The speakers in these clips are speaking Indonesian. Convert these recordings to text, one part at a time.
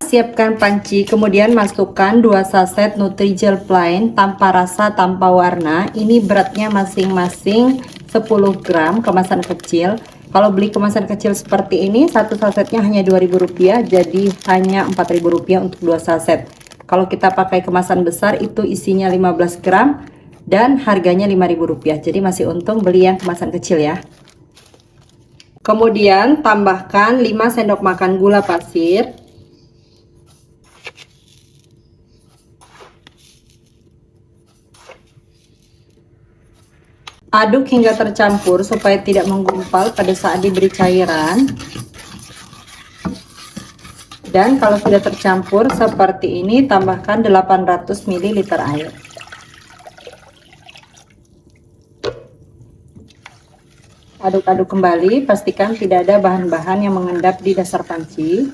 Siapkan panci, kemudian masukkan 2 saset Nutrijel plain tanpa rasa, tanpa warna. Ini beratnya masing-masing 10 gram, kemasan kecil. Kalau beli kemasan kecil seperti ini, satu sasetnya hanya Rp2.000, jadi hanya Rp4.000 untuk 2 saset. Kalau kita pakai kemasan besar, itu isinya 15 gram dan harganya Rp5.000, jadi masih untung beli yang kemasan kecil ya. Kemudian tambahkan 5 sendok makan gula pasir. Aduk hingga tercampur supaya tidak menggumpal pada saat diberi cairan. Dan kalau sudah tercampur seperti ini, tambahkan 800 ml air. Aduk-aduk kembali, pastikan tidak ada bahan-bahan yang mengendap di dasar panci.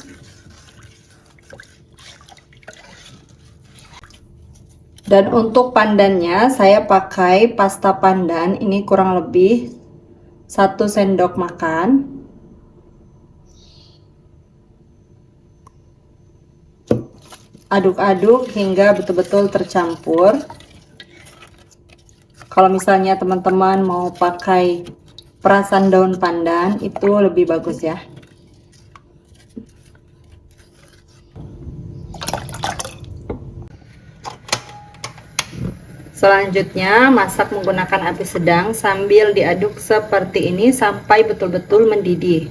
Dan untuk pandannya saya pakai pasta pandan, ini kurang lebih 1 sendok makan. Aduk-aduk hingga betul-betul tercampur. Kalau misalnya teman-teman mau pakai perasan daun pandan, itu lebih bagus ya. Selanjutnya masak menggunakan api sedang sambil diaduk seperti ini sampai betul-betul mendidih.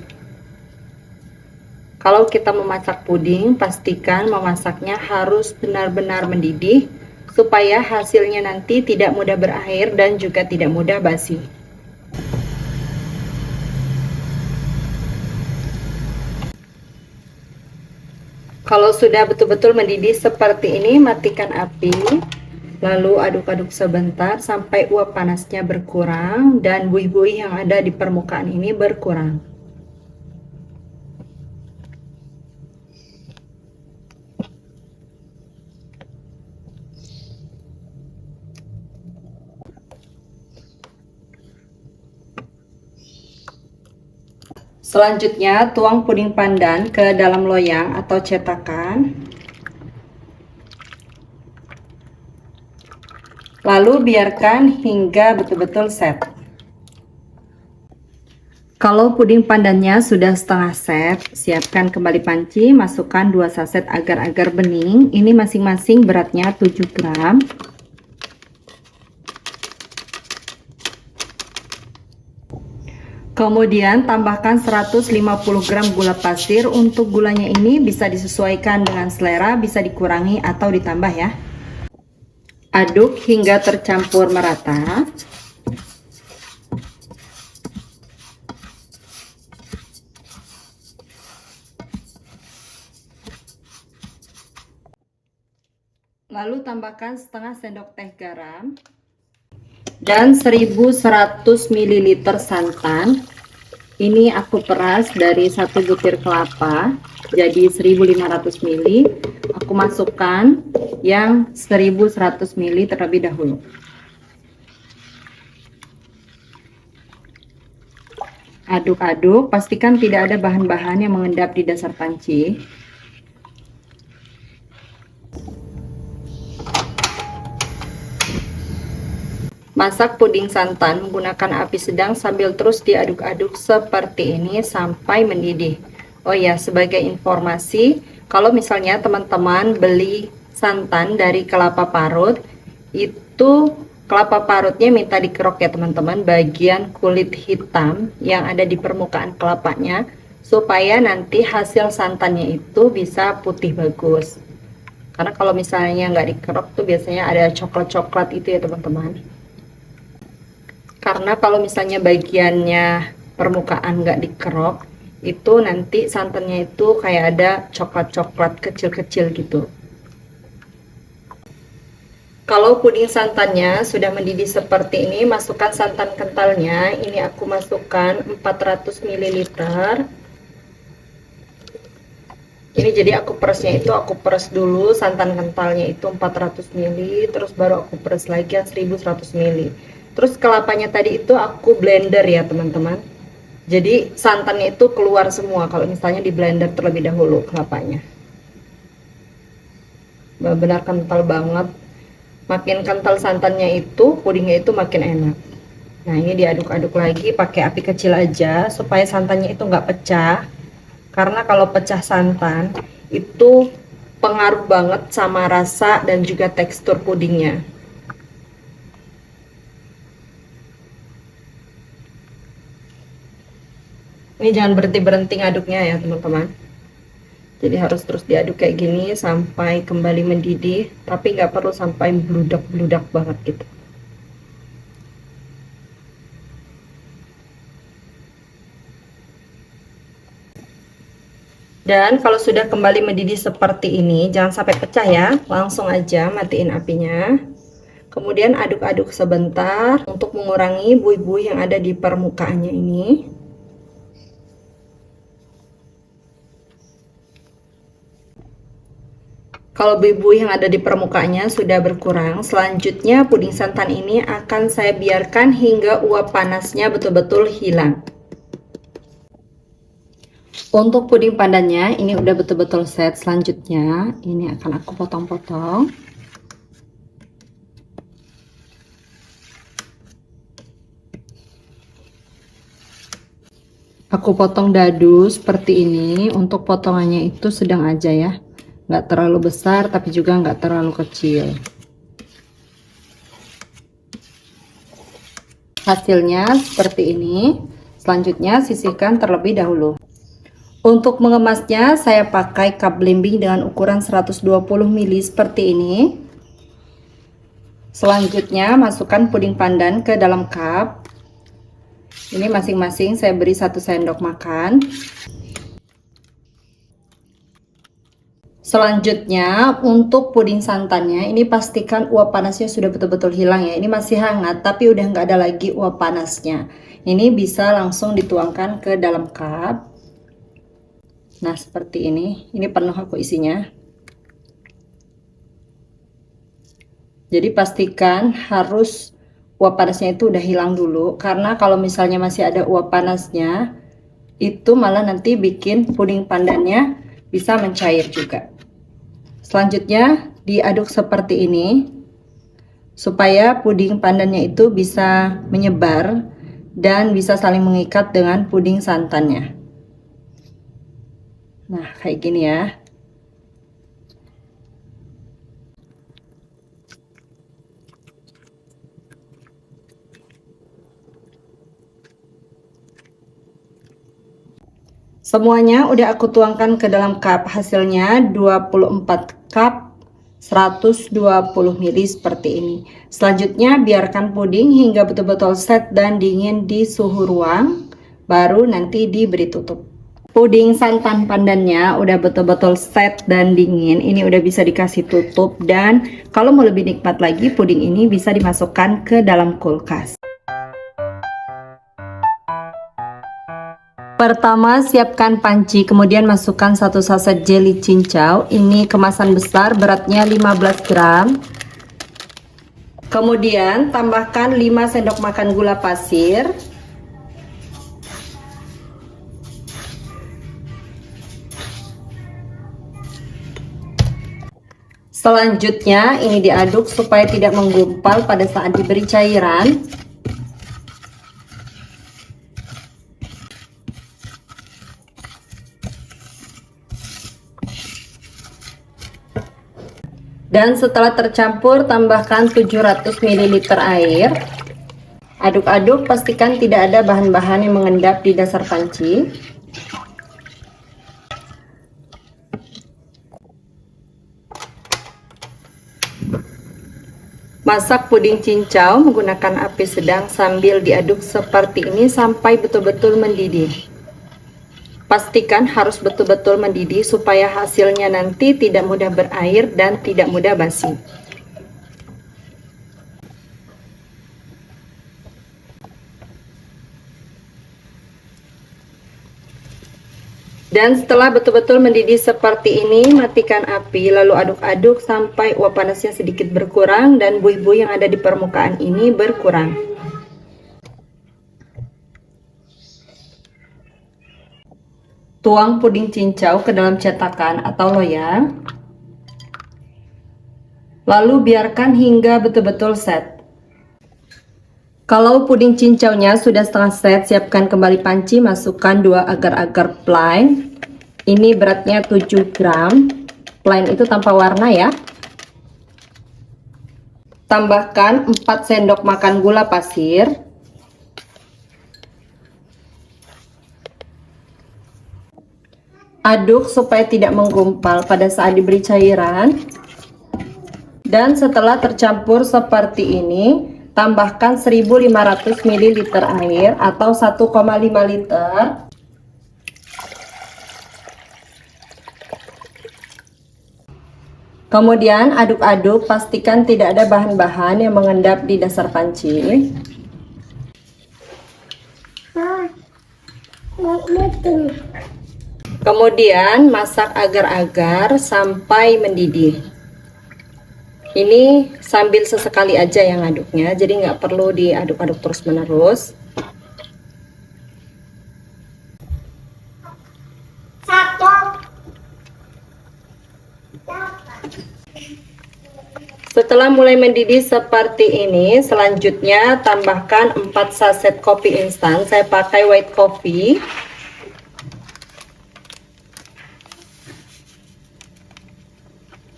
Kalau kita memasak puding, pastikan memasaknya harus benar-benar mendidih supaya hasilnya nanti tidak mudah berair dan juga tidak mudah basi. Kalau sudah betul-betul mendidih seperti ini, matikan api. Lalu aduk-aduk sebentar sampai uap panasnya berkurang dan buih-buih yang ada di permukaan ini berkurang. Selanjutnya tuang puding pandan ke dalam loyang atau cetakan. Lalu biarkan hingga betul-betul set. Kalau puding pandannya sudah setengah set, siapkan kembali panci, masukkan 2 saset agar-agar bening. Ini masing-masing beratnya 7 gram. Kemudian tambahkan 150 gram gula pasir. Untuk gulanya ini bisa disesuaikan dengan selera, bisa dikurangi atau ditambah ya. Aduk hingga tercampur merata. Lalu tambahkan setengah sendok teh garam dan 1100 ml santan. Ini aku peras dari 1 butir kelapa, jadi 1500 ml. Aku masukkan yang 1100 ml terlebih dahulu. Aduk-aduk, pastikan tidak ada bahan-bahan yang mengendap di dasar panci. Masak puding santan menggunakan api sedang sambil terus diaduk-aduk seperti ini sampai mendidih. Oh ya, sebagai informasi, kalau misalnya teman-teman beli santan dari kelapa parut, itu kelapa parutnya minta dikerok ya teman-teman, bagian kulit hitam yang ada di permukaan kelapanya, supaya nanti hasil santannya itu bisa putih bagus. Karena kalau misalnya nggak dikerok tuh biasanya ada coklat-coklat itu ya teman-teman. Karena kalau misalnya bagiannya permukaan nggak dikerok, itu nanti santannya itu kayak ada coklat-coklat kecil-kecil gitu. Kalau puding santannya sudah mendidih seperti ini, masukkan santan kentalnya. Ini aku masukkan 400 ml. Ini jadi aku peresnya itu, aku peres dulu santan kentalnya itu 400 ml, terus baru aku peres lagi yang 1100 ml. Terus kelapanya tadi itu aku blender ya teman-teman. Jadi santannya itu keluar semua kalau misalnya di blender terlebih dahulu kelapanya. benar-benar kental banget. Makin kental santannya itu, pudingnya itu makin enak. Nah, ini diaduk-aduk lagi pakai api kecil aja supaya santannya itu nggak pecah. Karena kalau pecah santan itu pengaruh banget sama rasa dan juga tekstur pudingnya. Ini jangan berhenti-berhenti ngaduknya ya teman-teman. Jadi harus terus diaduk kayak gini sampai kembali mendidih, tapi nggak perlu sampai bludak-bludak banget gitu. Dan kalau sudah kembali mendidih seperti ini, jangan sampai pecah ya, langsung aja matiin apinya. Kemudian aduk-aduk sebentar untuk mengurangi buih-buih yang ada di permukaannya ini. Kalau buih-buih yang ada di permukaannya sudah berkurang, selanjutnya puding santan ini akan saya biarkan hingga uap panasnya betul-betul hilang. Untuk puding pandannya ini udah betul-betul set. Selanjutnya ini akan aku potong-potong. Aku potong dadu seperti ini. Untuk potongannya itu sedang aja ya, nggak terlalu besar tapi juga nggak terlalu kecil. Hasilnya seperti ini. Selanjutnya sisihkan terlebih dahulu. Untuk mengemasnya saya pakai cup blending dengan ukuran 120 ml seperti ini. Selanjutnya masukkan puding pandan ke dalam cup. Ini masing-masing saya beri 1 sendok makan. Selanjutnya untuk puding santannya ini pastikan uap panasnya sudah betul-betul hilang ya. Ini masih hangat tapi udah nggak ada lagi uap panasnya. Ini bisa langsung dituangkan ke dalam cup. Nah seperti ini penuh aku isinya. Jadi pastikan harus uap panasnya itu udah hilang dulu, karena kalau misalnya masih ada uap panasnya itu malah nanti bikin puding pandannya bisa mencair juga. Selanjutnya diaduk seperti ini supaya puding pandannya itu bisa menyebar dan bisa saling mengikat dengan puding santannya. Nah kayak gini ya. Semuanya udah aku tuangkan ke dalam cup. Hasilnya 24 cup 120 ml seperti ini. Selanjutnya biarkan puding hingga betul-betul set dan dingin di suhu ruang, baru nanti diberi tutup. Puding santan pandannya udah betul-betul set dan dingin. Ini udah bisa dikasih tutup, dan kalau mau lebih nikmat lagi, puding ini bisa dimasukkan ke dalam kulkas. Pertama siapkan panci, kemudian masukkan 1 saset jelly cincau. Ini kemasan besar, beratnya 15 gram. Kemudian tambahkan 5 sendok makan gula pasir. Selanjutnya ini diaduk supaya tidak menggumpal pada saat diberi cairan. Dan setelah tercampur tambahkan 700 ml air. Aduk-aduk, pastikan tidak ada bahan-bahan yang mengendap di dasar panci. Masak puding cincau menggunakan api sedang sambil diaduk seperti ini sampai betul-betul mendidih. Pastikan harus betul-betul mendidih supaya hasilnya nanti tidak mudah berair dan tidak mudah basi. Dan setelah betul-betul mendidih seperti ini, matikan api lalu aduk-aduk sampai uap panasnya sedikit berkurang dan buih-buih yang ada di permukaan ini berkurang. Tuang puding cincau ke dalam cetakan atau loyang. Lalu biarkan hingga betul-betul set. Kalau puding cincaunya sudah setengah set, siapkan kembali panci, masukkan 2 agar-agar plain. Ini beratnya 7 gram. Plain itu tanpa warna ya. Tambahkan 4 sendok makan gula pasir. Aduk supaya tidak menggumpal pada saat diberi cairan. Dan setelah tercampur seperti ini, tambahkan 1500 ml air atau 1,5 liter. Kemudian aduk-aduk, pastikan tidak ada bahan-bahan yang mengendap di dasar panci. Kemudian masak agar-agar sampai mendidih. Ini sambil sesekali aja yang aduknya, jadi nggak perlu diaduk-aduk terus-menerus. Setelah mulai mendidih seperti ini, selanjutnya tambahkan 4 saset kopi instan. Saya pakai white coffee.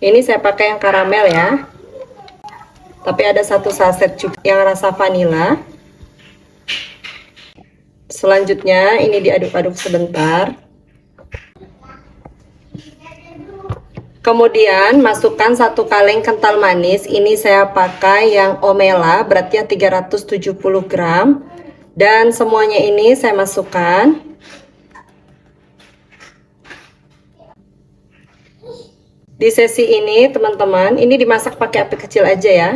Ini saya pakai yang karamel ya. Tapi ada 1 saset juga yang rasa vanila. Selanjutnya ini diaduk-aduk sebentar. Kemudian masukkan 1 kaleng kental manis. Ini saya pakai yang Omela, beratnya 370 gram. Dan semuanya ini saya masukkan. Di sesi ini teman-teman, ini dimasak pakai api kecil aja ya.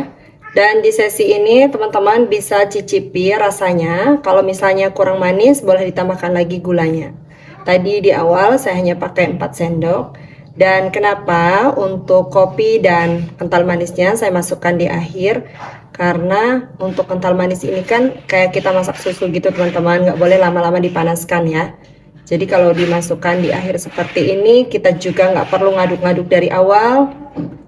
Dan di sesi ini teman-teman bisa cicipi rasanya. Kalau misalnya kurang manis, boleh ditambahkan lagi gulanya. Tadi di awal saya hanya pakai 4 sendok. Dan kenapa untuk kopi dan kental manisnya saya masukkan di akhir? Karena untuk kental manis ini kan kayak kita masak susu gitu teman-teman, nggak boleh lama-lama dipanaskan ya. Jadi kalau dimasukkan di akhir seperti ini, kita juga nggak perlu ngaduk-ngaduk dari awal.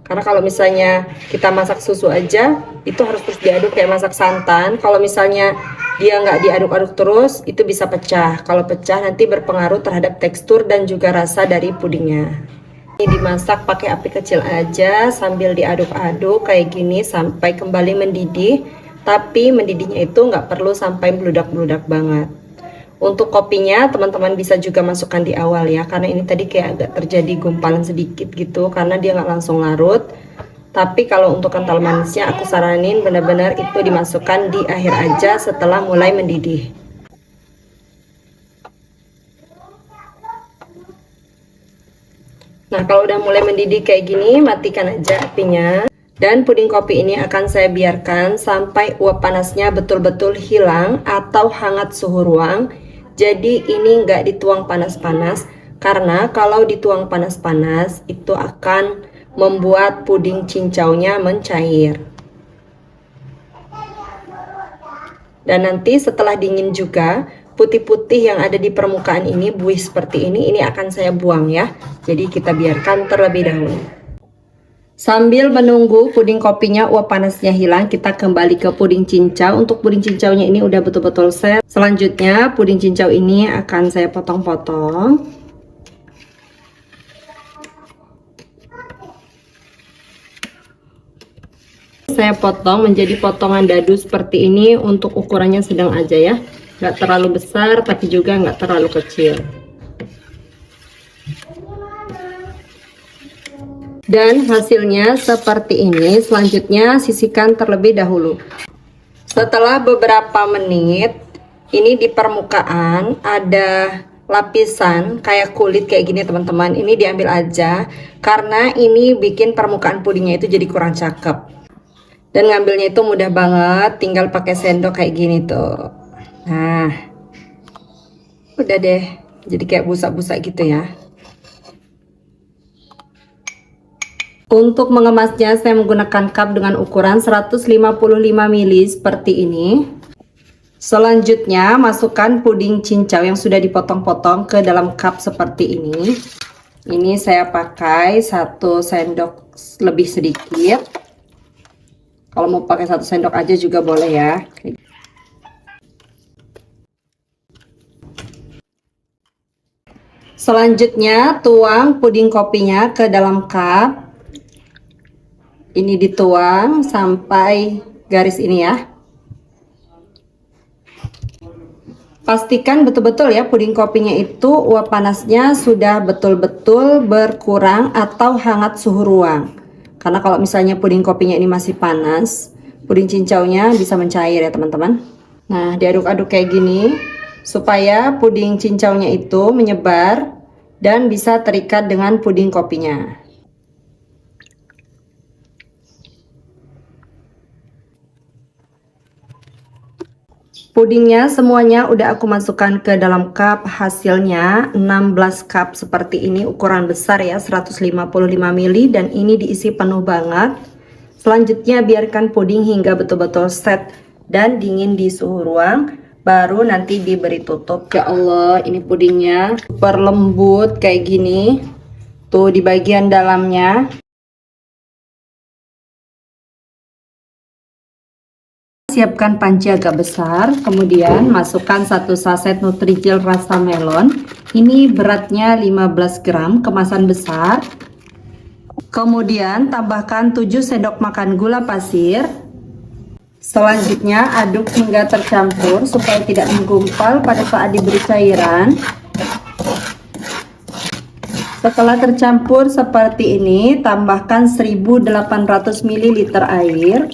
Karena kalau misalnya kita masak susu aja, itu harus terus diaduk kayak masak santan. Kalau misalnya dia nggak diaduk-aduk terus, itu bisa pecah. Kalau pecah nanti berpengaruh terhadap tekstur dan juga rasa dari pudingnya. Ini dimasak pakai api kecil aja sambil diaduk-aduk kayak gini sampai kembali mendidih. Tapi mendidihnya itu nggak perlu sampai meludak-meludak banget. Untuk kopinya teman-teman bisa juga masukkan di awal ya, karena ini tadi kayak agak terjadi gumpalan sedikit gitu karena dia nggak langsung larut. Tapi kalau untuk kental manisnya aku saranin benar-benar itu dimasukkan di akhir aja setelah mulai mendidih. Nah, kalau udah mulai mendidih kayak gini, matikan aja apinya. Dan puding kopi ini akan saya biarkan sampai uap panasnya betul-betul hilang atau hangat suhu ruang. Jadi ini nggak dituang panas-panas, karena kalau dituang panas-panas itu akan membuat puding cincaunya mencair. Dan nanti setelah dingin juga, putih-putih yang ada di permukaan ini, buih seperti ini akan saya buang ya. Jadi kita biarkan terlebih dahulu. Sambil menunggu puding kopinya uap panasnya hilang, kita kembali ke puding cincau. Untuk puding cincaunya ini udah betul-betul set. Selanjutnya puding cincau ini akan saya potong-potong. Saya potong menjadi potongan dadu seperti ini. Untuk ukurannya sedang aja ya, nggak terlalu besar tapi juga nggak terlalu kecil. Dan hasilnya seperti ini. Selanjutnya sisihkan terlebih dahulu. Setelah beberapa menit, ini di permukaan ada lapisan kayak kulit kayak gini teman-teman. Ini diambil aja karena ini bikin permukaan pudingnya itu jadi kurang cakep. Dan ngambilnya itu mudah banget, tinggal pakai sendok kayak gini tuh. Nah, udah deh, jadi kayak busa-busa gitu ya. Untuk mengemasnya saya menggunakan cup dengan ukuran 155 ml seperti ini. Selanjutnya masukkan puding cincau yang sudah dipotong-potong ke dalam cup seperti ini. Ini saya pakai 1 sendok lebih sedikit. Kalau mau pakai 1 sendok aja juga boleh ya. Selanjutnya tuang puding kopinya ke dalam cup. Ini dituang sampai garis ini ya. Pastikan betul-betul ya puding kopinya itu uap panasnya sudah betul-betul berkurang atau hangat suhu ruang. Karena kalau misalnya puding kopinya ini masih panas, puding cincaunya bisa mencair ya teman-teman. Nah, diaduk-aduk kayak gini supaya puding cincaunya itu menyebar dan bisa terikat dengan puding kopinya. Pudingnya semuanya udah aku masukkan ke dalam cup, hasilnya 16 cup seperti ini, ukuran besar ya, 155 ml, dan ini diisi penuh banget. Selanjutnya biarkan puding hingga betul-betul set dan dingin di suhu ruang, baru nanti diberi tutup. Ya Allah, ini pudingnya super lembut kayak gini tuh di bagian dalamnya. Siapkan panci agak besar, kemudian masukkan 1 saset Nutrijel rasa melon. Ini beratnya 15 gram, kemasan besar. Kemudian tambahkan 7 sendok makan gula pasir. Selanjutnya aduk hingga tercampur supaya tidak menggumpal pada saat diberi cairan. Setelah tercampur seperti ini, tambahkan 1800 ml air.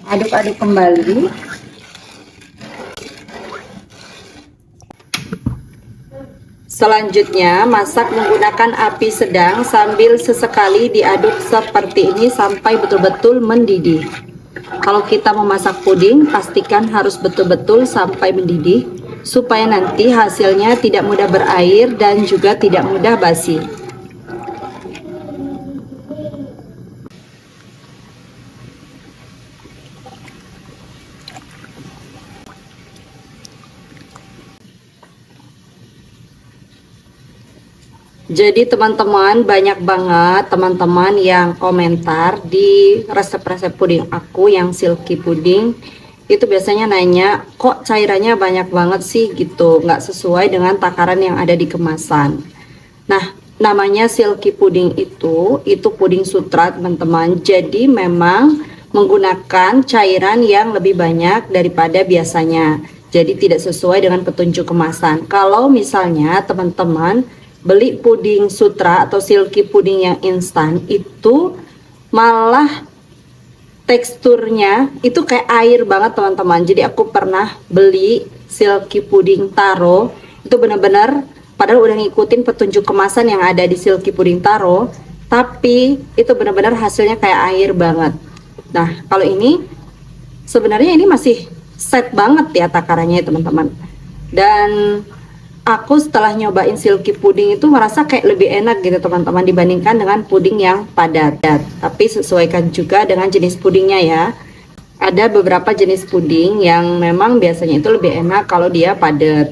Aduk-aduk kembali. Selanjutnya masak menggunakan api sedang sambil sesekali diaduk seperti ini sampai betul-betul mendidih. Kalau kita memasak puding, pastikan harus betul-betul sampai mendidih supaya nanti hasilnya tidak mudah berair dan juga tidak mudah basi. Jadi teman-teman, banyak banget teman-teman yang komentar di resep-resep puding aku yang silky puding. Itu biasanya nanya, kok cairannya banyak banget sih gitu, nggak sesuai dengan takaran yang ada di kemasan. Nah, namanya silky puding itu puding sutra teman-teman. Jadi memang menggunakan cairan yang lebih banyak daripada biasanya. Jadi tidak sesuai dengan petunjuk kemasan. Kalau misalnya teman-teman beli puding sutra atau silky puding yang instan, itu malah teksturnya itu kayak air banget teman-teman. Jadi aku pernah beli silky puding taro, itu benar-benar padahal udah ngikutin petunjuk kemasan yang ada di silky puding taro, tapi itu benar-benar hasilnya kayak air banget. Nah, kalau ini sebenarnya ini masih set banget ya takarannya ya teman-teman. Dan aku setelah nyobain silky puding itu merasa kayak lebih enak gitu teman-teman dibandingkan dengan puding yang padat. Tapi sesuaikan juga dengan jenis pudingnya ya. Ada beberapa jenis puding yang memang biasanya itu lebih enak kalau dia padat.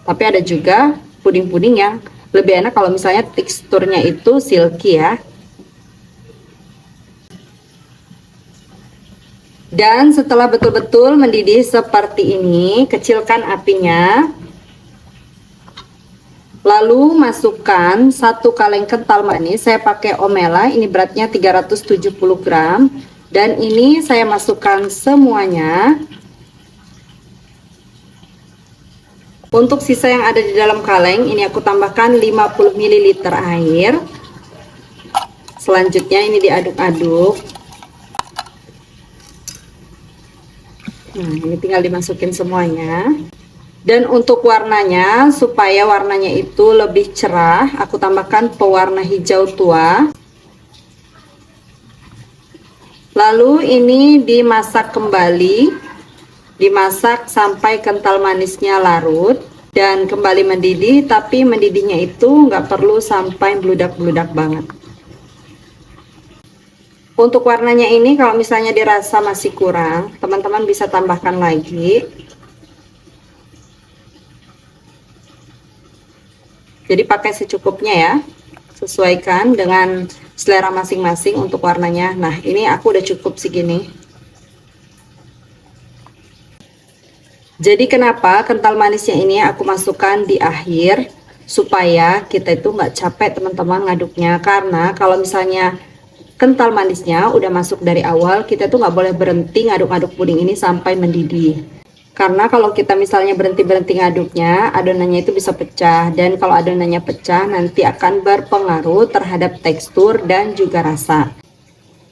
Tapi ada juga puding-puding yang lebih enak kalau misalnya teksturnya itu silky ya. Dan setelah betul-betul mendidih seperti ini, kecilkan apinya. Lalu masukkan 1 kaleng kental manis, saya pakai Omela, ini beratnya 370 gram. Dan ini saya masukkan semuanya. Untuk sisa yang ada di dalam kaleng, ini aku tambahkan 50 ml air. Selanjutnya ini diaduk-aduk. Nah, ini tinggal dimasukin semuanya. Dan untuk warnanya, supaya warnanya itu lebih cerah, aku tambahkan pewarna hijau tua. Lalu ini dimasak kembali, dimasak sampai kental manisnya larut dan kembali mendidih, tapi mendidihnya itu nggak perlu sampai bludak-bludak banget. Untuk warnanya ini kalau misalnya dirasa masih kurang, teman-teman bisa tambahkan lagi. Jadi pakai secukupnya ya, sesuaikan dengan selera masing-masing untuk warnanya. Nah, ini aku udah cukup segini. Jadi kenapa kental manisnya ini aku masukkan di akhir, supaya kita itu nggak capek teman-teman ngaduknya. Karena kalau misalnya kental manisnya udah masuk dari awal, kita tuh nggak boleh berhenti ngaduk-ngaduk puding ini sampai mendidih. Karena kalau kita misalnya berhenti-berhenti ngaduknya, adonannya itu bisa pecah. Dan kalau adonannya pecah, nanti akan berpengaruh terhadap tekstur dan juga rasa.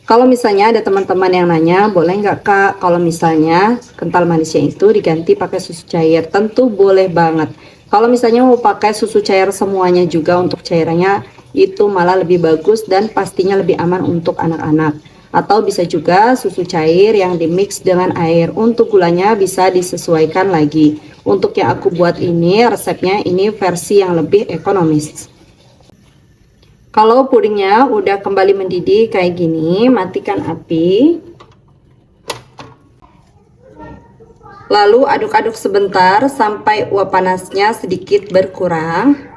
Kalau misalnya ada teman-teman yang nanya, boleh nggak Kak kalau misalnya kental manisnya itu diganti pakai susu cair? Tentu boleh banget. Kalau misalnya mau pakai susu cair semuanya juga untuk cairannya, itu malah lebih bagus dan pastinya lebih aman untuk anak-anak. Atau bisa juga susu cair yang dimix dengan air. Untuk gulanya bisa disesuaikan lagi. Untuk yang aku buat ini, resepnya ini versi yang lebih ekonomis. Kalau pudingnya udah kembali mendidih kayak gini, matikan api. Lalu aduk-aduk sebentar sampai uap panasnya sedikit berkurang.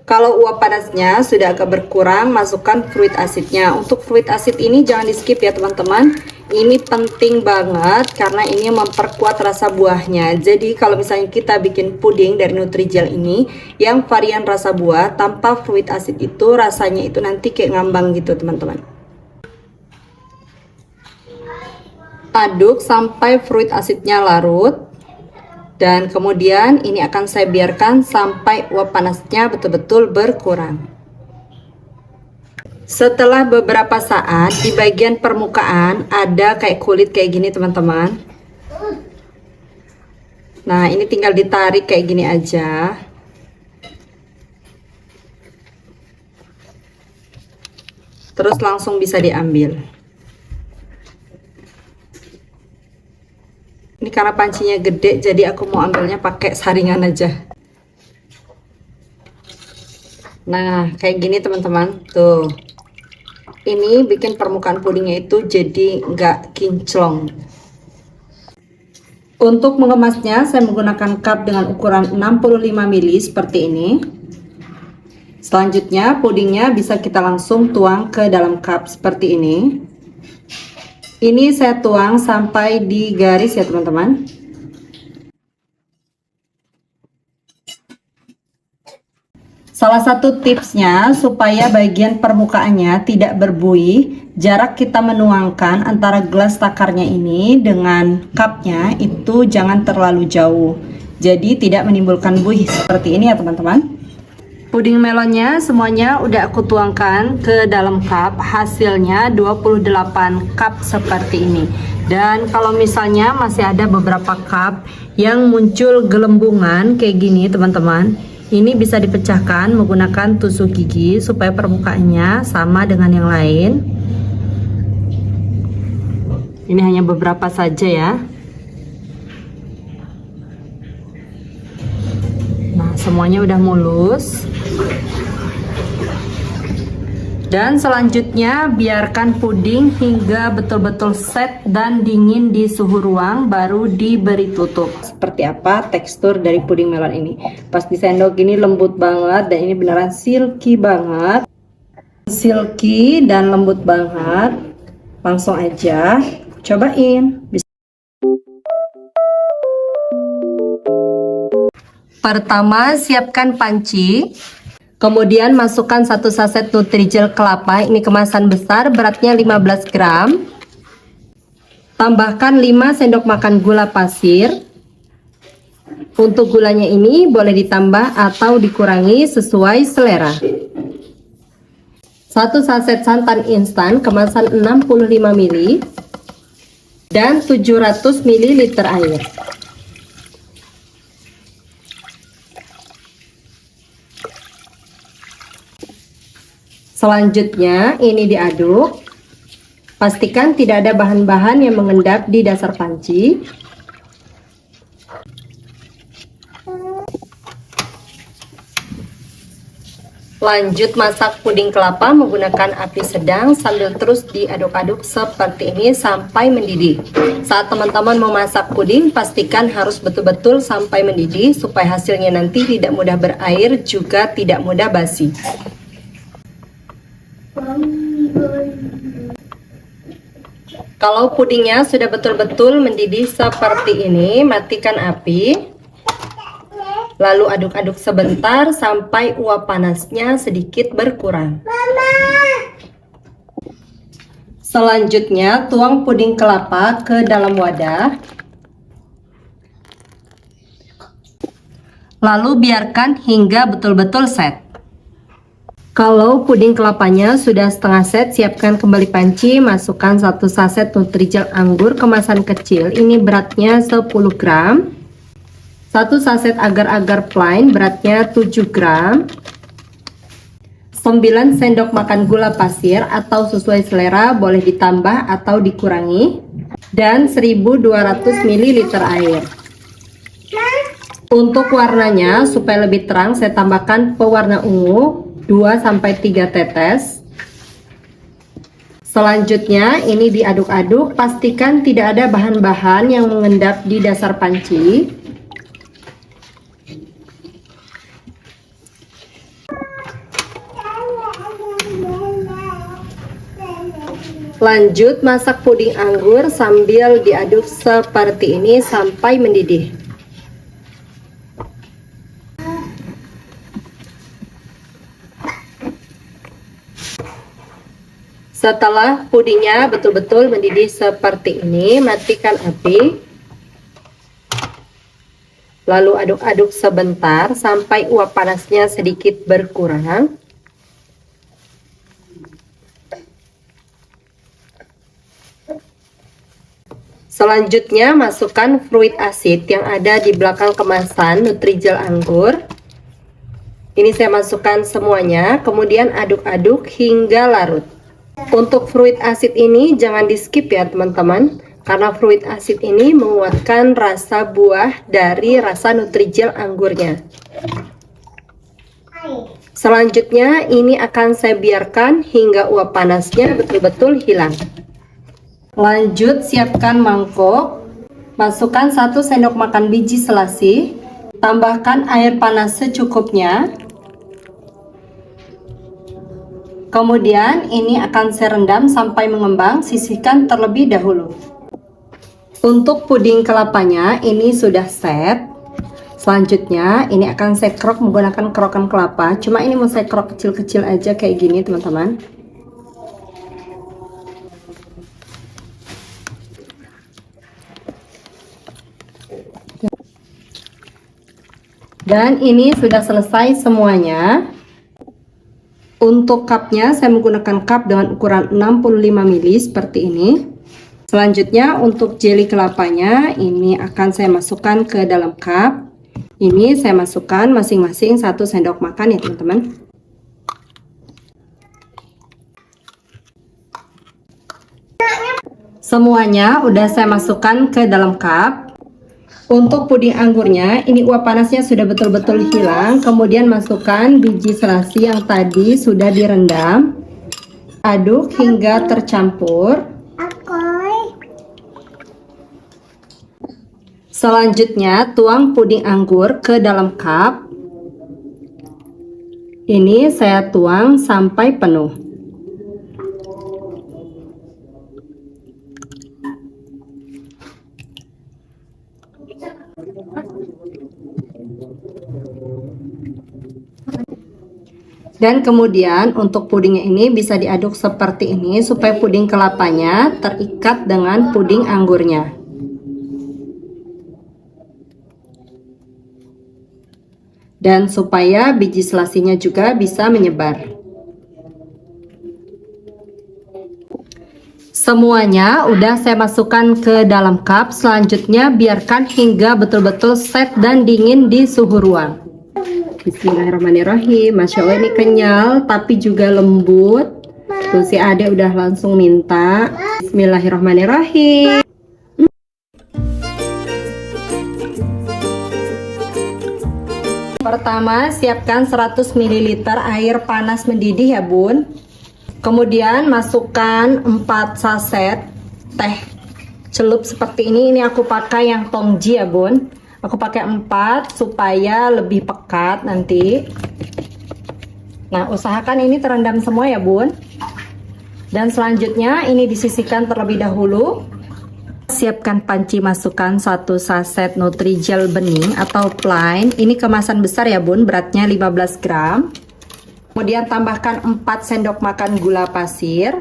Kalau uap panasnya sudah agak berkurang, masukkan fruit asidnya. Untuk fruit asid ini jangan di skip ya teman-teman. Ini penting banget karena ini memperkuat rasa buahnya. Jadi kalau misalnya kita bikin puding dari Nutrijel ini yang varian rasa buah tanpa fruit asid itu rasanya itu nanti kayak ngambang gitu teman-teman. Aduk sampai fruit asidnya larut. Dan kemudian ini akan saya biarkan sampai uap panasnya betul-betul berkurang. Setelah beberapa saat, di bagian permukaan ada kayak kulit kayak gini teman-teman. Nah, ini tinggal ditarik kayak gini aja. Terus langsung bisa diambil. Ini karena pancinya gede, jadi aku mau ambilnya pakai saringan aja. Nah, kayak gini teman-teman. Tuh. Ini bikin permukaan pudingnya itu jadi nggak kinclong. Untuk mengemasnya, saya menggunakan cup dengan ukuran 65 ml seperti ini. Selanjutnya, pudingnya bisa kita langsung tuang ke dalam cup seperti ini. Ini saya tuang sampai di garis ya teman-teman. Salah satu tipsnya supaya bagian permukaannya tidak berbuih, jarak kita menuangkan antara gelas takarnya ini dengan cupnya itu jangan terlalu jauh. Jadi tidak menimbulkan buih seperti ini ya teman-teman. Puding melonnya semuanya udah aku tuangkan ke dalam cup, hasilnya 28 cup seperti ini. Dan kalau misalnya masih ada beberapa cup yang muncul gelembungan kayak gini teman-teman, ini bisa dipecahkan menggunakan tusuk gigi supaya permukaannya sama dengan yang lain. Ini hanya beberapa saja ya. Nah, semuanya udah mulus. Dan selanjutnya biarkan puding hingga betul-betul set dan dingin di suhu ruang, baru diberi tutup. Seperti apa tekstur dari puding melon ini? Pas disendok ini lembut banget dan ini beneran silky banget. Silky dan lembut banget. Langsung aja cobain. Pertama, siapkan panci. Kemudian masukkan 1 saset Nutrijel kelapa, ini kemasan besar, beratnya 15 gram. Tambahkan 5 sendok makan gula pasir. Untuk gulanya ini boleh ditambah atau dikurangi sesuai selera. 1 saset santan instan kemasan 65 ml. Dan 700 ml air. Selanjutnya ini diaduk. Pastikan tidak ada bahan-bahan yang mengendap di dasar panci. Lanjut masak puding kelapa menggunakan api sedang sambil terus diaduk-aduk seperti ini sampai mendidih. Saat teman-teman memasak puding, pastikan harus betul-betul sampai mendidih supaya hasilnya nanti tidak mudah berair juga tidak mudah basi. Kalau pudingnya sudah betul-betul mendidih seperti ini, matikan api. Lalu aduk-aduk sebentar sampai uap panasnya sedikit berkurang. Selanjutnya, tuang puding kelapa ke dalam wadah. Lalu biarkan hingga betul-betul set. Kalau puding kelapanya sudah setengah set, siapkan kembali panci, masukkan 1 saset Nutrijel anggur kemasan kecil. Ini beratnya 10 gram. 1 saset agar-agar plain beratnya 7 gram. 9 sendok makan gula pasir atau sesuai selera, boleh ditambah atau dikurangi. Dan 1200 ml air. Untuk warnanya supaya lebih terang, saya tambahkan pewarna ungu 2-3 tetes. Selanjutnya ini diaduk-aduk, pastikan tidak ada bahan-bahan yang mengendap di dasar panci. Lanjut masak puding anggur sambil diaduk seperti ini sampai mendidih. Setelah pudingnya betul-betul mendidih seperti ini, matikan api. Lalu aduk-aduk sebentar sampai uap panasnya sedikit berkurang. Selanjutnya masukkan fruit acid yang ada di belakang kemasan Nutrijel anggur. Ini saya masukkan semuanya, kemudian aduk-aduk hingga larut. Untuk fruit acid ini jangan di skip ya teman-teman, karena fruit acid ini menguatkan rasa buah dari rasa Nutrijel anggurnya. Selanjutnya ini akan saya biarkan hingga uap panasnya betul-betul hilang. Lanjut siapkan mangkok, masukkan 1 sendok makan biji selasi, tambahkan air panas secukupnya. Kemudian ini akan saya rendam sampai mengembang, sisihkan terlebih dahulu. Untuk puding kelapanya ini sudah set. Selanjutnya ini akan saya krok menggunakan kerokan kelapa, cuma ini mau saya krok kecil-kecil aja kayak gini teman-teman. Dan ini sudah selesai semuanya. Untuk cupnya saya menggunakan cup dengan ukuran 65 ml seperti ini. Selanjutnya untuk jelly kelapanya ini akan saya masukkan ke dalam cup. Ini saya masukkan masing-masing 1 sendok makan ya teman-teman. Semuanya udah saya masukkan ke dalam cup. Untuk puding anggurnya, ini uap panasnya sudah betul-betul hilang. Kemudian masukkan biji selasi yang tadi sudah direndam. Aduk hingga tercampur. Selanjutnya, tuang puding anggur ke dalam cup. Ini saya tuang sampai penuh. Dan kemudian untuk pudingnya ini bisa diaduk seperti ini supaya puding kelapanya terikat dengan puding anggurnya. Dan supaya biji selasinya juga bisa menyebar. Semuanya udah saya masukkan ke dalam cup. Selanjutnya biarkan hingga betul-betul set dan dingin di suhu ruang. Bismillahirrahmanirrahim. Masya Allah ini kenyal tapi juga lembut. Tuh si Ade udah langsung minta. Bismillahirrahmanirrahim. Pertama, siapkan 100 ml air panas mendidih ya bun. Kemudian masukkan 4 saset teh celup seperti ini. Ini aku pakai yang Tongji ya bun. Aku pakai 4 supaya lebih pekat nanti. Nah, usahakan ini terendam semua ya bun. Dan selanjutnya ini disisihkan terlebih dahulu. Siapkan panci, masukkan 1 saset Nutrijel bening atau plain. Ini kemasan besar ya bun, beratnya 15 gram. Kemudian tambahkan 4 sendok makan gula pasir.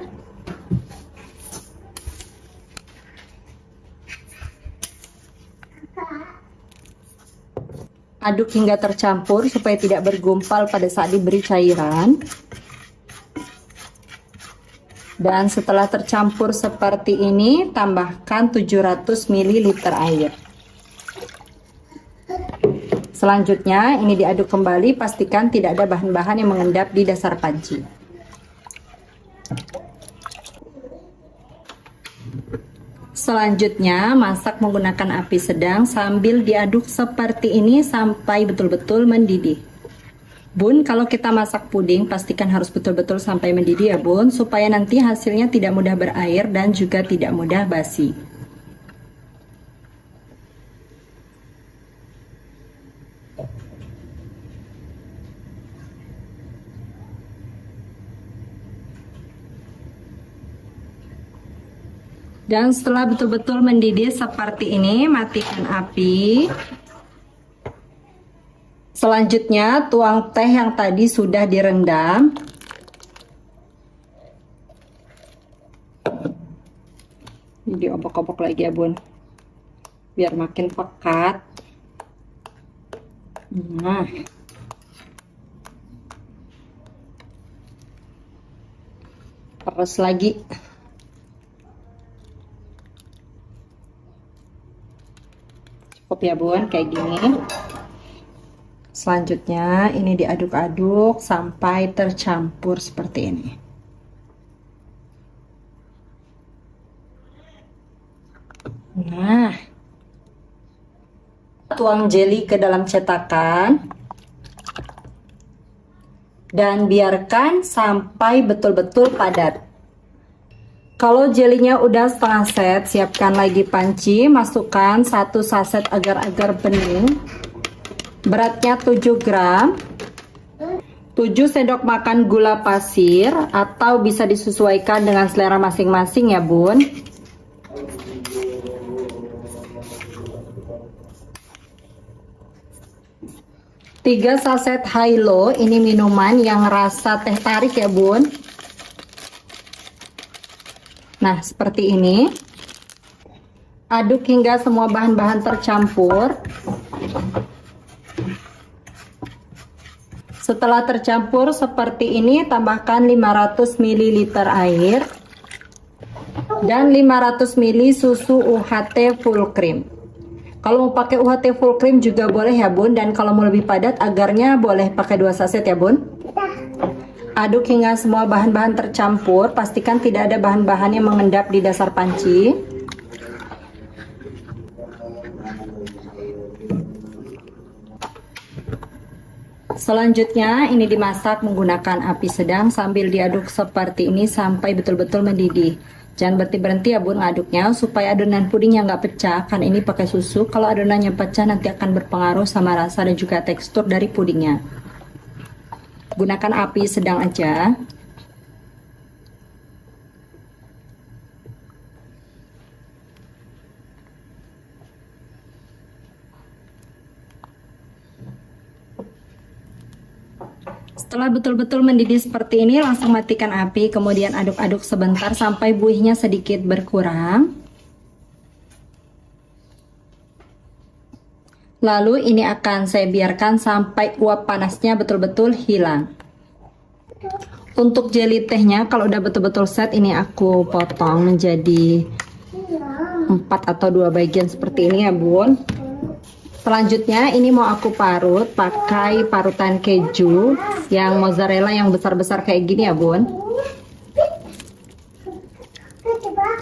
Aduk hingga tercampur supaya tidak bergumpal pada saat diberi cairan. Dan setelah tercampur seperti ini, tambahkan 700 ml air. Selanjutnya, ini diaduk kembali, pastikan tidak ada bahan-bahan yang mengendap di dasar panci. Selanjutnya, masak menggunakan api sedang sambil diaduk seperti ini sampai betul-betul mendidih. Bun, kalau kita masak puding, pastikan harus betul-betul sampai mendidih ya bun, supaya nanti hasilnya tidak mudah berair dan juga tidak mudah basi. Dan setelah betul-betul mendidih seperti ini, matikan api. Selanjutnya, tuang teh yang tadi sudah direndam. Ini diobok-obok lagi ya bun, biar makin pekat. Nah, peres lagi. Cukup ya bun, kayak gini. Selanjutnya ini diaduk-aduk sampai tercampur seperti ini. Nah, tuang jelly ke dalam cetakan dan biarkan sampai betul-betul padat. Kalau jelinya udah setengah set, siapkan lagi panci, masukkan 1 saset agar-agar bening. Beratnya 7 gram, 7 sendok makan gula pasir atau bisa disesuaikan dengan selera masing-masing ya bun. Tiga saset Hilo, ini minuman yang rasa teh tarik ya bun. Nah, seperti ini. Aduk hingga semua bahan-bahan tercampur. Setelah tercampur seperti ini, tambahkan 500 ml air dan 500 ml susu UHT full cream. Kalau mau pakai UHT full cream juga boleh ya bun, dan kalau mau lebih padat agarnya boleh pakai 2 saset ya bun. Aduk hingga semua bahan-bahan tercampur, pastikan tidak ada bahan-bahan yang mengendap di dasar panci. Selanjutnya ini dimasak menggunakan api sedang sambil diaduk seperti ini sampai betul-betul mendidih. Jangan berhenti-berhenti ya bun ngaduknya supaya adonan pudingnya nggak pecah, kan ini pakai susu. Kalau adonannya pecah nanti akan berpengaruh sama rasa dan juga tekstur dari pudingnya. Gunakan api sedang aja. Setelah betul-betul mendidih seperti ini, langsung matikan api, kemudian aduk-aduk sebentar sampai buihnya sedikit berkurang. Lalu ini akan saya biarkan sampai uap panasnya betul-betul hilang. Untuk jelly tehnya, kalau udah betul-betul set, ini aku potong menjadi 4 atau 2 bagian seperti ini ya bun. Selanjutnya ini mau aku parut pakai parutan keju yang mozzarella yang besar-besar kayak gini ya bun.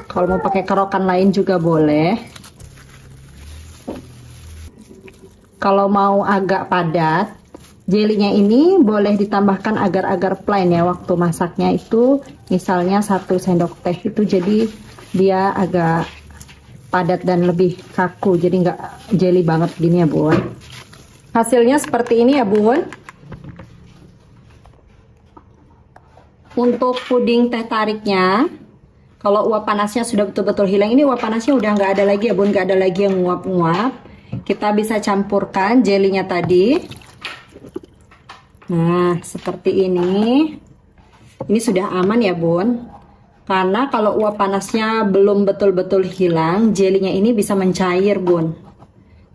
Kalau mau pakai kerokan lain juga boleh. Kalau mau agak padat, Jelinya ini boleh ditambahkan agar-agar plain ya waktu masaknya itu, misalnya 1 sendok teh itu, jadi dia agak padat dan lebih kaku, jadi nggak jelly banget gini ya bun. Hasilnya seperti ini ya bun. Untuk puding teh tariknya, kalau uap panasnya sudah betul-betul hilang, ini uap panasnya udah nggak ada lagi ya bun, nggak ada lagi yang nguap-nguap. Kita bisa campurkan jelinya tadi. Nah, seperti ini. Ini sudah aman ya bun. Karena kalau uap panasnya belum betul-betul hilang, jelinya ini bisa mencair bun.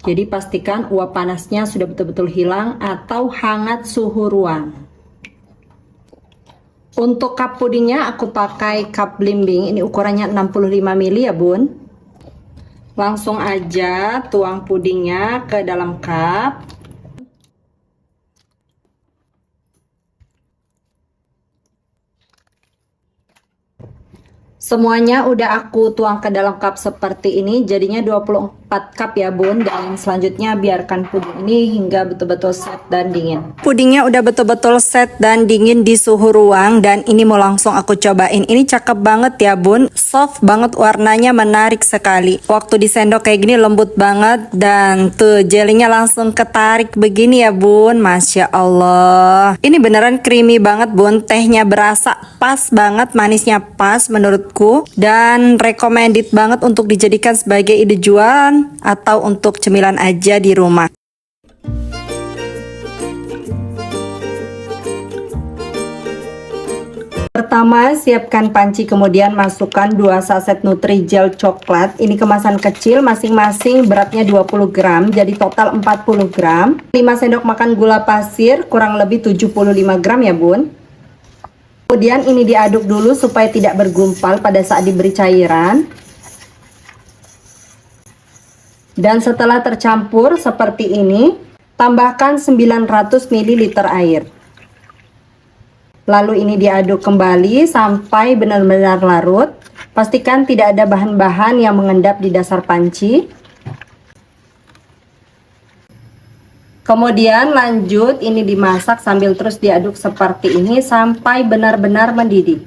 Jadi pastikan uap panasnya sudah betul-betul hilang atau hangat suhu ruang. Untuk cup pudingnya aku pakai cup blimbing, ini ukurannya 65 ml ya bun. Langsung aja tuang pudingnya ke dalam cup. Semuanya udah aku tuang ke dalam cup seperti ini, jadinya 24 cup ya bun. Dan selanjutnya biarkan puding ini hingga betul-betul set dan dingin. Pudingnya udah betul-betul set dan dingin di suhu ruang, dan ini mau langsung aku cobain. Ini cakep banget ya bun, soft banget, warnanya menarik sekali. Waktu disendok kayak gini lembut banget, dan tuh jelinya langsung ketarik begini ya bun. Masya Allah, ini beneran creamy banget bun, tehnya berasa pas banget, manisnya pas menurutku, dan recommended banget untuk dijadikan sebagai ide jualan atau untuk cemilan aja di rumah. Pertama, siapkan panci, kemudian masukkan 2 saset Nutrijel coklat. Ini kemasan kecil, masing-masing beratnya 20 gram, jadi total 40 gram. 5 sendok makan gula pasir, kurang lebih 75 gram ya bun. Kemudian ini diaduk dulu supaya tidak bergumpal pada saat diberi cairan. Dan setelah tercampur seperti ini, tambahkan 900 ml air. Lalu ini diaduk kembali sampai benar-benar larut. Pastikan tidak ada bahan-bahan yang mengendap di dasar panci. Kemudian lanjut ini dimasak sambil terus diaduk seperti ini sampai benar-benar mendidih.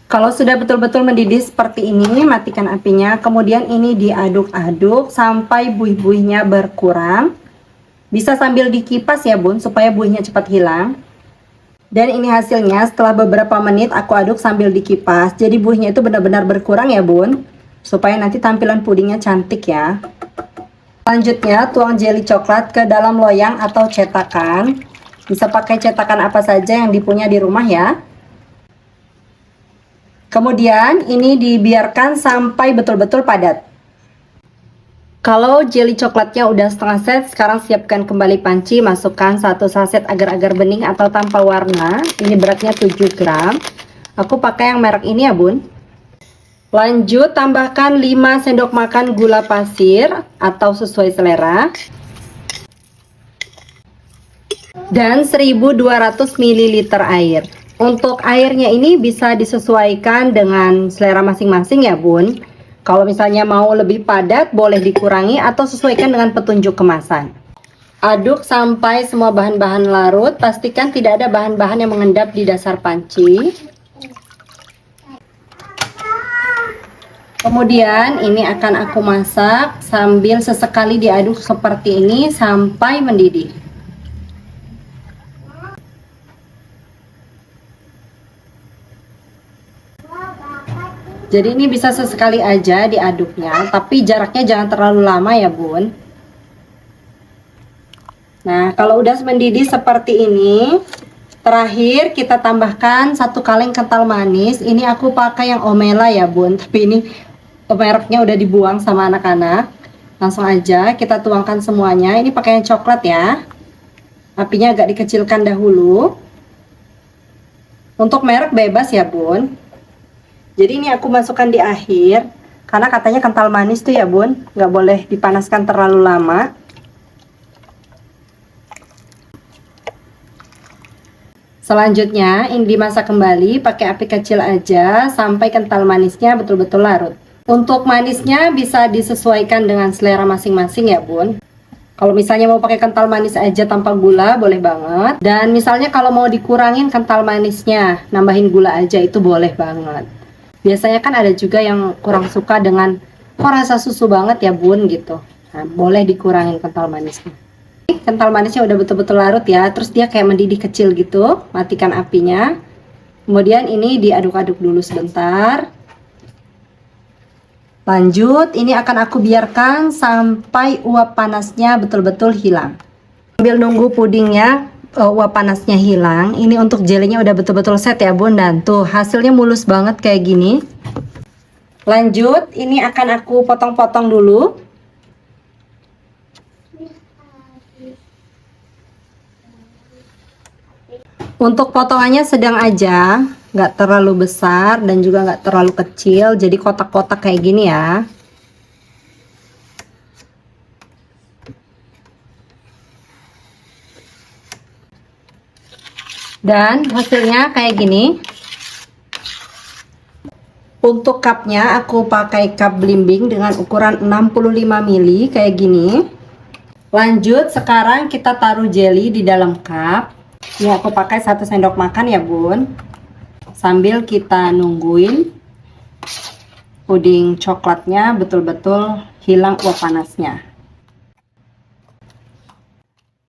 Kalau sudah betul-betul mendidih seperti ini, matikan apinya. Kemudian ini diaduk-aduk sampai buih-buihnya berkurang. Bisa sambil dikipas ya bun, supaya buihnya cepat hilang. Dan ini hasilnya setelah beberapa menit aku aduk sambil dikipas. Jadi buihnya itu benar-benar berkurang ya bun, supaya nanti tampilan pudingnya cantik ya. Selanjutnya tuang jeli coklat ke dalam loyang atau cetakan. Bisa pakai cetakan apa saja yang dipunya di rumah ya. Kemudian ini dibiarkan sampai betul-betul padat. Kalau jeli coklatnya udah setengah set, sekarang siapkan kembali panci, masukkan 1 saset agar-agar bening atau tanpa warna. Ini beratnya 7 gram. Aku pakai yang merek ini ya bun. Lanjut tambahkan 5 sendok makan gula pasir atau sesuai selera. Dan 1200 ml air. Untuk airnya ini bisa disesuaikan dengan selera masing-masing ya bun. Kalau misalnya mau lebih padat boleh dikurangi atau sesuaikan dengan petunjuk kemasan. Aduk sampai semua bahan-bahan larut, pastikan tidak ada bahan-bahan yang mengendap di dasar panci. Kemudian ini akan aku masak sambil sesekali diaduk seperti ini sampai mendidih. Jadi ini bisa sesekali aja diaduknya, tapi jaraknya jangan terlalu lama ya bun. Nah kalau udah mendidih seperti ini, terakhir kita tambahkan 1 kaleng kental manis. Ini aku pakai yang Omela ya bun, tapi ini mereknya udah dibuang sama anak-anak. Langsung aja kita tuangkan semuanya. Ini pakai yang coklat ya. Apinya agak dikecilkan dahulu. Untuk merek bebas ya bun. Jadi ini aku masukkan di akhir, karena katanya kental manis tuh ya bun, nggak boleh dipanaskan terlalu lama. Selanjutnya ini dimasak kembali pakai api kecil aja sampai kental manisnya betul-betul larut. Untuk manisnya bisa disesuaikan dengan selera masing-masing ya bun. Kalau misalnya mau pakai kental manis aja tanpa gula, boleh banget. Dan misalnya kalau mau dikurangin kental manisnya, nambahin gula aja, itu boleh banget. Biasanya kan ada juga yang kurang suka dengan kok rasa susu banget ya bun gitu. Nah, boleh dikurangin kental manisnya. Kental manisnya udah betul-betul larut ya, terus dia kayak mendidih kecil gitu. Matikan apinya. Kemudian ini diaduk-aduk dulu sebentar. Lanjut, ini akan aku biarkan sampai uap panasnya betul-betul hilang. Sambil nunggu pudingnya uap panasnya hilang, ini untuk jelinya udah betul-betul set ya bun, dan tuh hasilnya mulus banget kayak gini. Lanjut, ini akan aku potong-potong dulu. Untuk potongannya sedang aja, nggak terlalu besar dan juga nggak terlalu kecil, jadi kotak-kotak kayak gini ya. Dan hasilnya kayak gini. Untuk cupnya aku pakai cup belimbing dengan ukuran 65 ml kayak gini. Lanjut, sekarang kita taruh jelly di dalam cup. Ini aku pakai 1 sendok makan ya bun. Sambil kita nungguin puding coklatnya betul-betul hilang uap panasnya.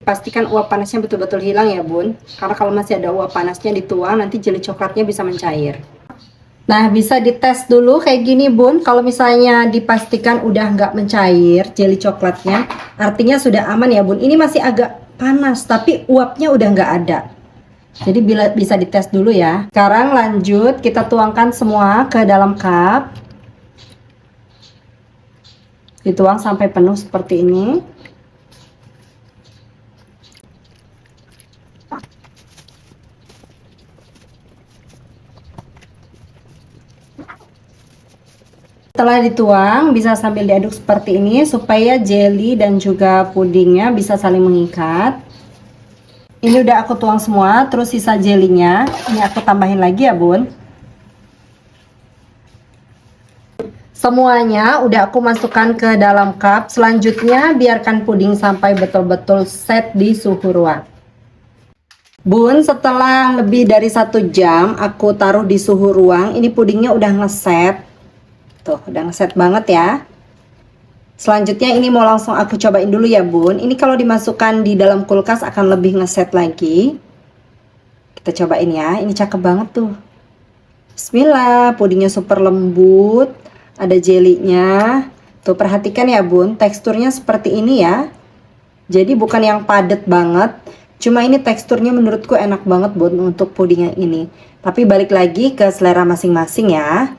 Pastikan uap panasnya betul-betul hilang ya bun, karena kalau masih ada uap panasnya dituang, nanti jelly coklatnya bisa mencair. Nah, bisa dites dulu kayak gini bun. Kalau misalnya dipastikan udah nggak mencair jelly coklatnya, artinya sudah aman ya bun. Ini masih agak panas tapi uapnya udah nggak ada, jadi bisa dites dulu ya. Sekarang lanjut, kita tuangkan semua ke dalam cup. Dituang sampai penuh seperti ini. Setelah dituang, bisa sambil diaduk seperti ini supaya jelly dan juga pudingnya bisa saling mengikat. Ini udah aku tuang semua, terus sisa jelinya ini aku tambahin lagi ya bun. Semuanya udah aku masukkan ke dalam cup. Selanjutnya biarkan puding sampai betul-betul set di suhu ruang. Bun, setelah lebih dari 1 jam aku taruh di suhu ruang, ini pudingnya udah ngeset. Tuh, udah ngeset banget ya. Selanjutnya ini mau langsung aku cobain dulu ya bun. Ini kalau dimasukkan di dalam kulkas akan lebih ngeset lagi. Kita cobain ya, ini cakep banget tuh. Bismillah, pudingnya super lembut. Ada jelinya. Tuh, perhatikan ya bun, teksturnya seperti ini ya. Jadi bukan yang padat banget. Cuma ini teksturnya menurutku enak banget bun untuk puding yang ini. Tapi balik lagi ke selera masing-masing ya.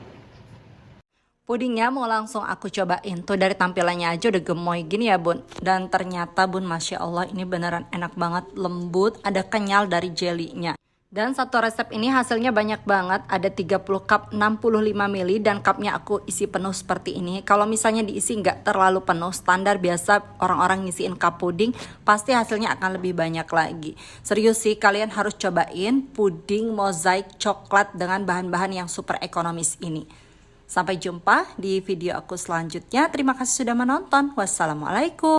Pudingnya mau langsung aku cobain. Tuh dari tampilannya aja udah gemoy gini ya bun. Dan ternyata bun, Masya Allah, ini beneran enak banget. Lembut, ada kenyal dari jelinya. Dan satu resep ini hasilnya banyak banget. Ada 30 cup 65 ml dan cupnya aku isi penuh seperti ini. Kalau misalnya diisi nggak terlalu penuh, standar biasa orang-orang ngisiin cup puding, pasti hasilnya akan lebih banyak lagi. Serius sih, kalian harus cobain puding mozaik coklat dengan bahan-bahan yang super ekonomis ini. Sampai jumpa di video aku selanjutnya. Terima kasih sudah menonton. Wassalamualaikum.